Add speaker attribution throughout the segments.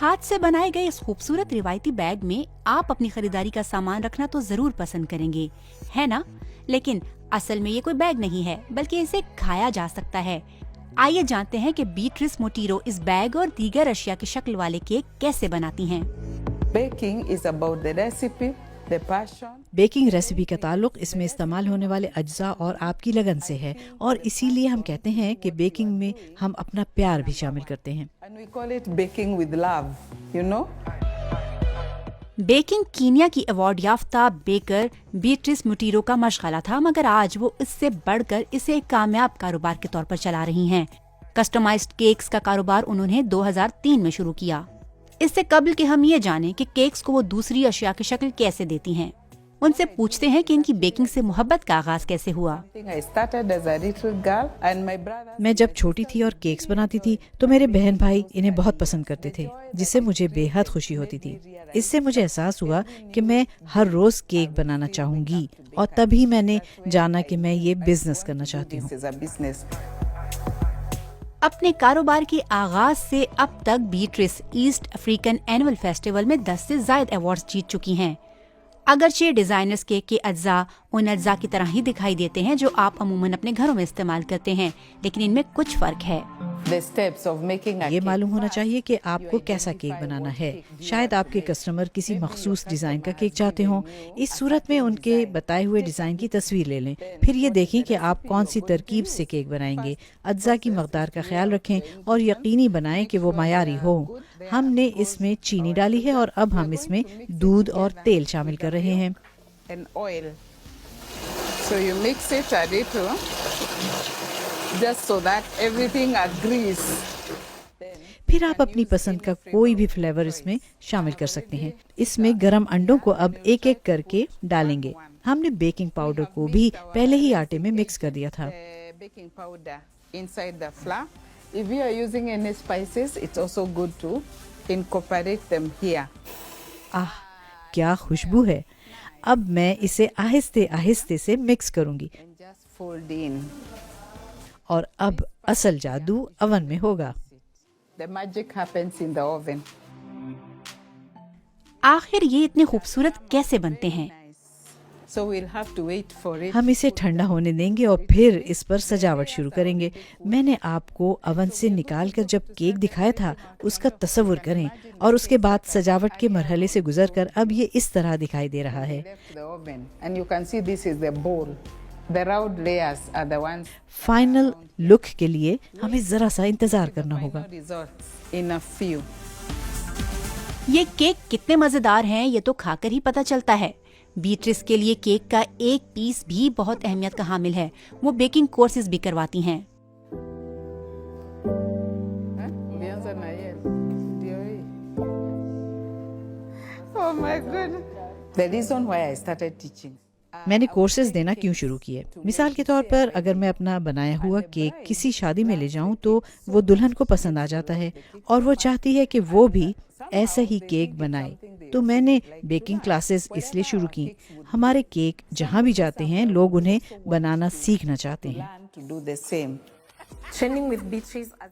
Speaker 1: ہاتھ سے بنائے گئے اس خوبصورت روایتی بیگ میں آپ اپنی خریداری کا سامان رکھنا تو ضرور پسند کریں گے، ہے نا؟ لیکن اصل میں یہ کوئی بیگ نہیں ہے، بلکہ اسے کھایا جا سکتا ہے۔ آئیے جانتے ہیں کہ بیٹرس موٹیرو اس بیگ اور دیگر اشیاء کی شکل والے کیک کیسے بناتی ہیں۔
Speaker 2: بیکنگ ریسیپی کا تعلق اس میں استعمال ہونے والے اجزاء اور آپ کی لگن سے ہے، اور اسی لیے ہم کہتے ہیں کہ بیکنگ میں ہم اپنا پیار بھی شامل کرتے ہیں۔
Speaker 1: بیکنگ کینیا کی ایوارڈ یافتہ بیکر بیٹرس موٹیرو کا مشغلہ تھا، مگر آج وہ اس سے بڑھ کر اسے ایک کامیاب کاروبار کے طور پر چلا رہی ہیں۔ کسٹمائزڈ کیکس کا کاروبار انہوں نے 2003 میں شروع کیا۔ اس سے قبل کہ ہم یہ جانیں کہ کیکس کو وہ دوسری اشیاء کی شکل کیسے دیتی ہیں، ان سے پوچھتے ہیں کہ ان کی بیکنگ سے محبت کا آغاز کیسے ہوا۔
Speaker 2: میں جب چھوٹی تھی اور کیکس بناتی تھی تو میرے بہن بھائی انہیں بہت پسند کرتے تھے، جس سے مجھے بے حد خوشی ہوتی تھی۔ اس سے مجھے احساس ہوا کہ میں ہر روز کیک بنانا چاہوں گی، اور تبھی میں نے جانا کہ میں یہ بزنس کرنا چاہتی ہوں۔
Speaker 1: اپنے کاروبار کے آغاز سے اب تک بیٹرس ایسٹ افریقن اینول فیسٹیول میں 10 سے زائد ایوارڈز جیت چکی ہیں۔ اگرچہ ڈیزائنرز کیک کے اجزاء ان اجزاء کی طرح ہی دکھائی دیتے ہیں جو آپ عموماً اپنے گھروں میں استعمال کرتے ہیں، لیکن ان میں کچھ فرق ہے۔
Speaker 2: یہ معلوم ہونا چاہیے کہ آپ کو کیسا کیک بنانا ہے۔ شاید آپ کے کسٹمر کسی مخصوص ڈیزائن کا کیک چاہتے ہوں۔ اس صورت میں ان کے بتائے ہوئے ڈیزائن کی تصویر لے لیں، پھر یہ دیکھیں کہ آپ کون سی ترکیب سے کیک بنائیں گے۔ اجزاء کی مقدار کا خیال رکھیں اور یقینی بنائیں کہ وہ معیاری ہو۔ ہم نے اس میں چینی ڈالی ہے اور اب ہم اس میں دودھ اور تیل شامل کر رہے ہیں۔ پھر آپ اپنی پسند کا کوئی بھی فلیور اس میں شامل کر سکتے ہیں۔ اس میں گرم انڈوں کو اب ایک ایک کر کے ڈالیں گے۔ ہم نے بیکنگ پاؤڈر کو بھی پہلے ہی آٹے میں مکس کر دیا تھا۔ کیا خوشبو ہے! اب میں اسے آہستے آہستے سے مکس کروں گی، اور اب اصل جادو اوون میں ہوگا۔
Speaker 1: آخر یہ اتنے خوبصورت کیسے بنتے ہیں؟
Speaker 2: ہم اسے ٹھنڈا ہونے دیں گے اور پھر اس پر سجاوٹ شروع کریں گے۔ میں نے آپ کو اوون سے نکال کر جب کیک دکھایا تھا اس کا تصور کریں، اور اس کے بعد سجاوٹ کے مرحلے سے گزر کر اب یہ اس طرح دکھائی دے رہا ہے۔ فائنل لک کے لیے ہمیں ذرا سا انتظار کرنا ہوگا۔
Speaker 1: یہ کیک کتنے مزیدار ہیں یہ تو کھا کر ہی پتہ چلتا ہے۔ بیٹرس کے لیے کیک کا ایک پیس بھی بہت اہمیت کا حامل ہے۔ وہ بیکنگ کورسز بھی کرواتی ہیں۔
Speaker 2: میں نے کورسز دینا کیوں شروع کیے؟ مثال کے طور پر اگر میں اپنا بنایا ہوا کیک کسی شادی میں لے جاؤں تو وہ دلہن کو پسند آ جاتا ہے اور وہ چاہتی ہے کہ وہ بھی ایسا ہی کیک بنائے، تو میں نے بیکنگ کلاسز اس لیے شروع کی۔ ہمارے کیک جہاں بھی جاتے ہیں لوگ انہیں بنانا سیکھنا چاہتے ہیں۔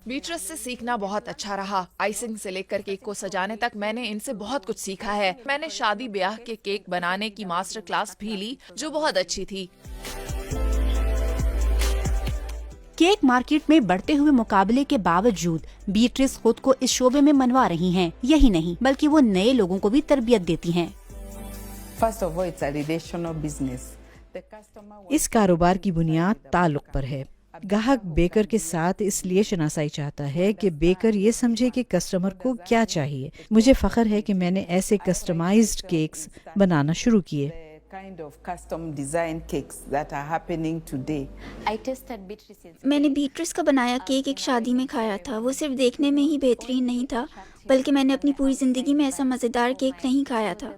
Speaker 3: بیٹرس سے سیکھنا بہت اچھا رہا۔ آئسنگ سے لے کر کیک کو سجانے تک میں نے ان سے بہت کچھ سیکھا ہے۔ میں نے شادی بیاہ کے کیک بنانے کی ماسٹر کلاس بھی لی جو بہت اچھی تھی۔
Speaker 1: کیک مارکیٹ میں بڑھتے ہوئے مقابلے کے باوجود بیٹرس خود کو اس شعبے میں منوا رہی ہیں۔ یہی نہیں بلکہ وہ نئے لوگوں کو بھی تربیت دیتی ہیں۔
Speaker 2: اس کاروبار کی بنیاد تعلق پر ہے۔ گاہک بیکر کے ساتھ اس لیے شناسائی چاہتا ہے کہ بیکر یہ سمجھے کہ کسٹمر کو کیا چاہیے۔ مجھے فخر ہے کہ میں نے ایسے کسٹمائزڈ کیکس بنانا شروع کیے۔
Speaker 4: میں نے بیٹرس کا بنایا کیک ایک شادی میں کھایا تھا۔ وہ صرف دیکھنے میں ہی بہترین نہیں تھا بلکہ میں نے اپنی پوری زندگی میں ایسا مزیدار کیک نہیں کھایا تھا۔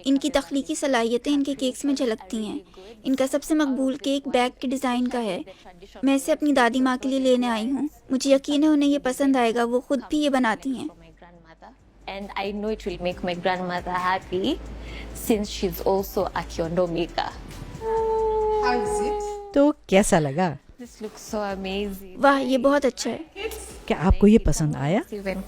Speaker 4: ان کی تخلیقی صلاحیتیں ان کے کیکس میں جھلکتی ہیں۔ ان کا سب سے مقبول کیک بیگ کے ڈیزائن کا ہے۔ میں اسے اپنی دادی ماں کے لیے لینے آئی ہوں۔ مجھے یقین ہے انہیں یہ پسند آئے گا، وہ خود بھی یہ بناتی ہیں۔
Speaker 5: And I know it will make my grandmother happy since she's also a kyondo maker.
Speaker 2: تو کیسا لگا؟
Speaker 5: This looks so amazing.
Speaker 4: واہ، یہ بہت اچھا ہے۔
Speaker 2: کیا آپ کو یہ پسند آیا؟
Speaker 5: Even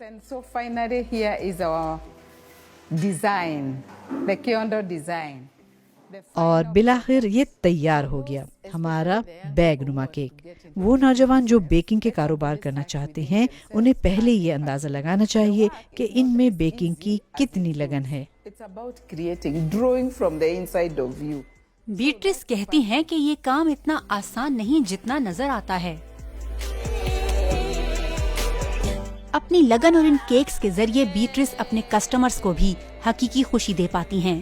Speaker 6: And so finally here is our design, the Kyondo design.
Speaker 2: اور بالآخر یہ تیار ہو گیا ہمارا بیگ نما کیک۔ وہ نوجوان جو بیکنگ کے کاروبار کرنا چاہتے ہیں انہیں پہلے یہ اندازہ لگانا چاہیے کہ ان میں بیکنگ کی کتنی لگن ہے۔
Speaker 6: It's about creating, drawing from the inside of you.
Speaker 1: Batters کہتی ہیں کہ یہ کام اتنا آسان نہیں جتنا نظر آتا ہے۔ اپنی لگن اور ان کیکس کے ذریعے بیٹرس اپنے کسٹمرز کو بھی حقیقی خوشی دے پاتی ہیں۔